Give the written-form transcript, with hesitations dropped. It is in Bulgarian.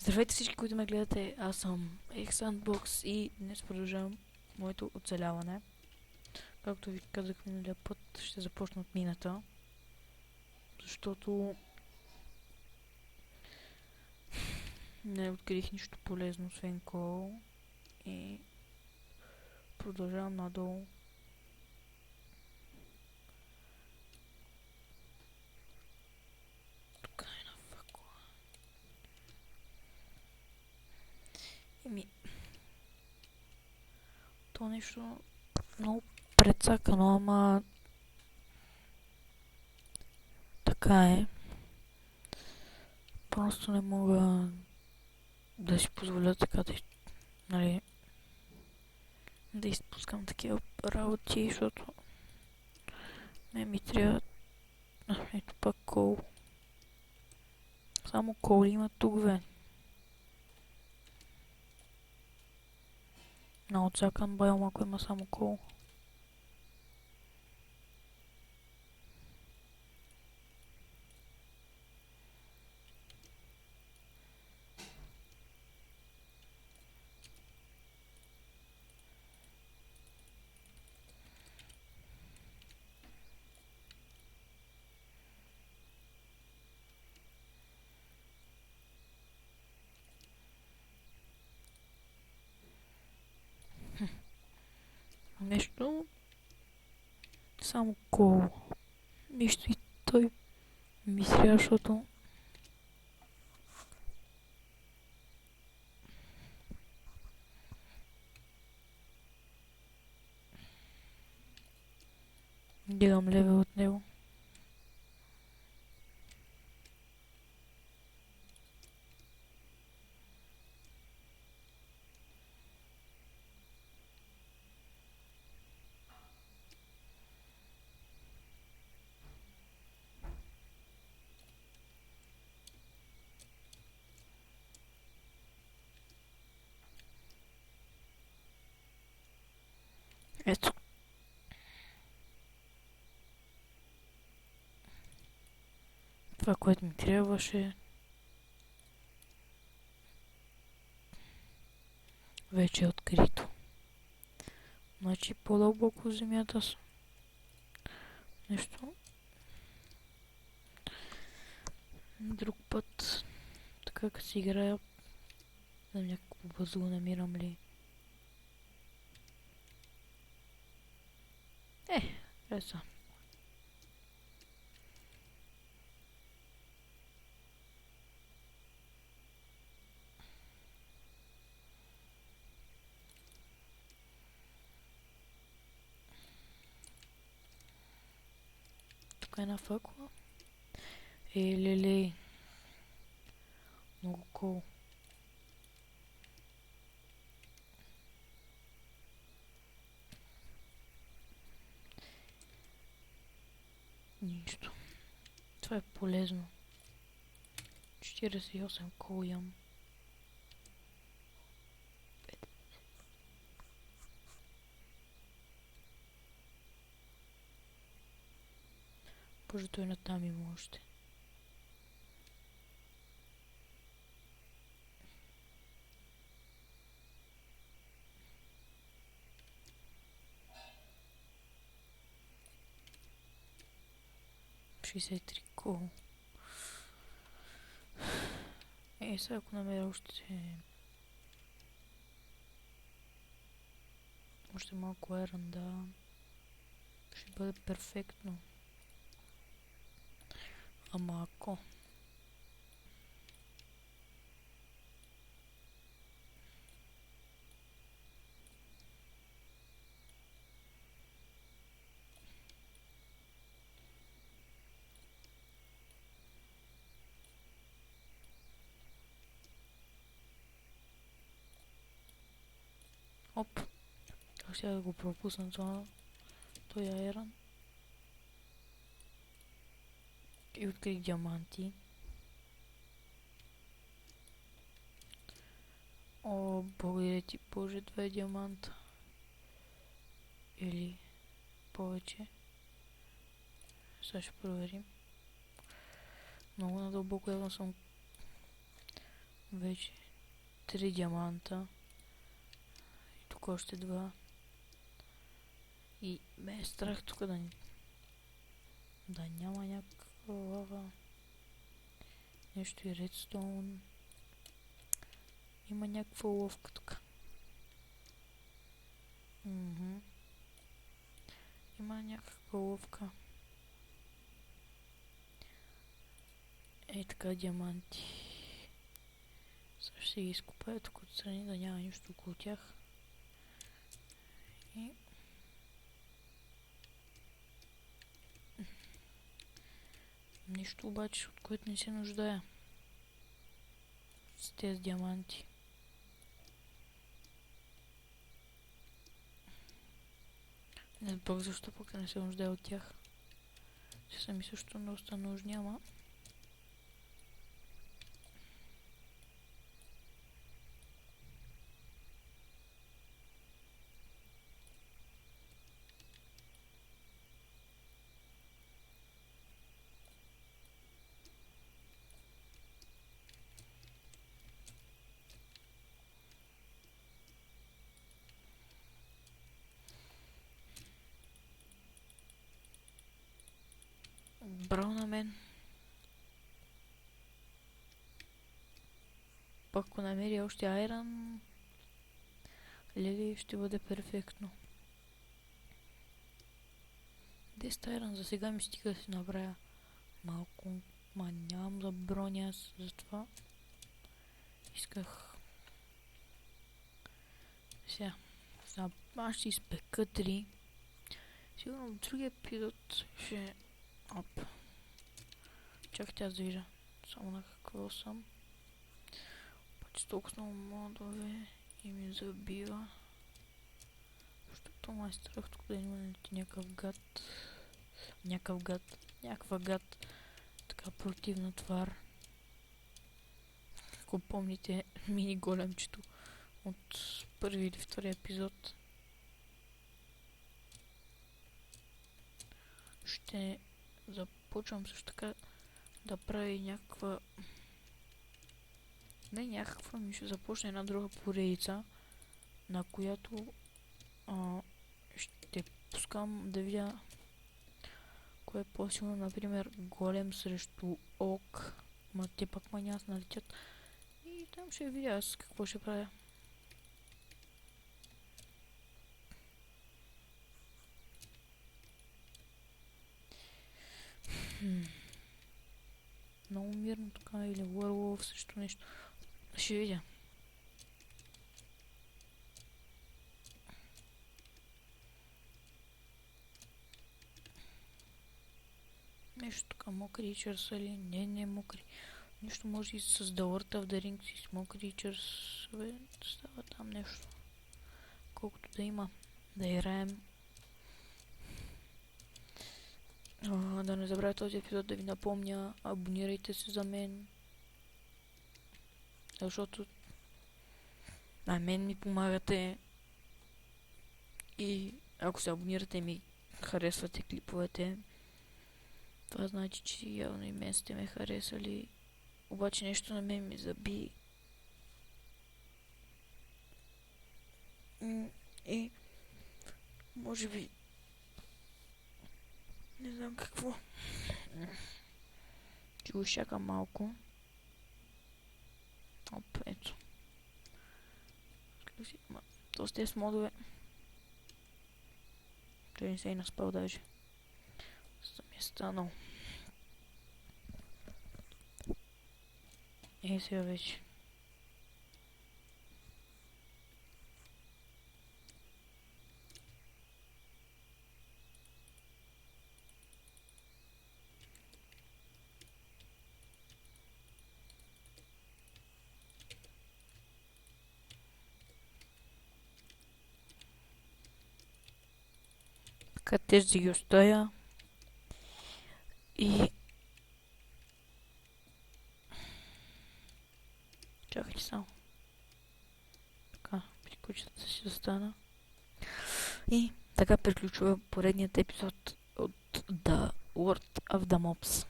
Здравейте всички, които ме гледате. Аз съм Xandbox и днес продължавам моето оцеляване. Както ви казах миналия път, ще започна от мината. Защото не открих нищо полезно, освен кол. И продължавам надолу. Тук е на факла. То нещо много прецакано, ама така е. Просто не мога да си позволя така нали, да изпускам такива работи, защото ми трябва. Ето пак кол. Само кол има тук, бе. На отсакан байом, ако има само кол. Нещо. Само кол. Нищо и той ми сря, защото дигам левел от него. Ето. Това, което ми трябваше, вече е открито. Значи по-дълбоко в земята са. Нещо. Друг път, така като си играя, за някакво бързо го намирам ли. Еса. Тук е една факла. Леле. Много кол. Нищо. Това е полезно. 48 кол ям. Боже, той натам има още. Три кол. Сега ако намеря още малко еранда, ще бъде перфектно. Ама ако оп, как ще да го пропусна това, той еран. И открих диаманти. О, благодаря ти, Боже, 2 диаманта. Или повече. Сега ще проверим. Много надълбоко явно съм вече 3 диаманта. И тук още 2. И ме е страх тук да няма някаква лава. Нещо и редстоун. Има някаква ловка тук. Има някаква ловка. Ей така, диаманти. Сега ще ги изкопая тук отстрани, да няма нищо около тях. И... нищо обаче, от което не се нуждая. С тези диаманти. Не знам защо пък не се нуждая от тях. Ще са ми също доста нужни, ама... Браво на мен. Пак ако намеря още айран, леви ще бъде перфектно. 10 айран за сега ми стига да си направя малко, ма нямам да броня аз, затова исках. Сега, аз ще изпека 3. Сигурно в другия епизод ще... Оп. Чакайте аз да видя само на какво съм. Обаче толкова много модове и ми забива. Защото май страх тук да има някакъв гад. Някаква гад. Така противна твар. Ако помните мини големчето от първи или втори епизод. Ще започвам също така да прави някаква... Не някаква, ми ще започне една друга поредица, на която ще пускам да видя кое е по-силно, например голем срещу ок, ма те пак няма да налетят и там ще видя аз какво ще правя. Много мирно така, или Werewolf също нещо. Ще видя. Нещо така, Creatures или не мокри. Нещо може и с The Lord of the Rings и Small Creatures. Става там нещо. Колкото да има. Да играем. Да не забравя този епизод да ви напомня. Абонирайте се за мен. Защото на мен ми помагате. И ако се абонирате ми харесвате клиповете. Това значи, че явно и мен сте ме харесали. Обаче нещо на мен ми заби. И може би не знам какво. Ще го изчакам малко. Оп, ето. То с тези модове. Той не се и наспал даже. За ми е станал. Сега вече. Така тези ги оставя. И... чакайте само. Така, приключата си застана. И така приключва поредният епизод от The World of the Mobs.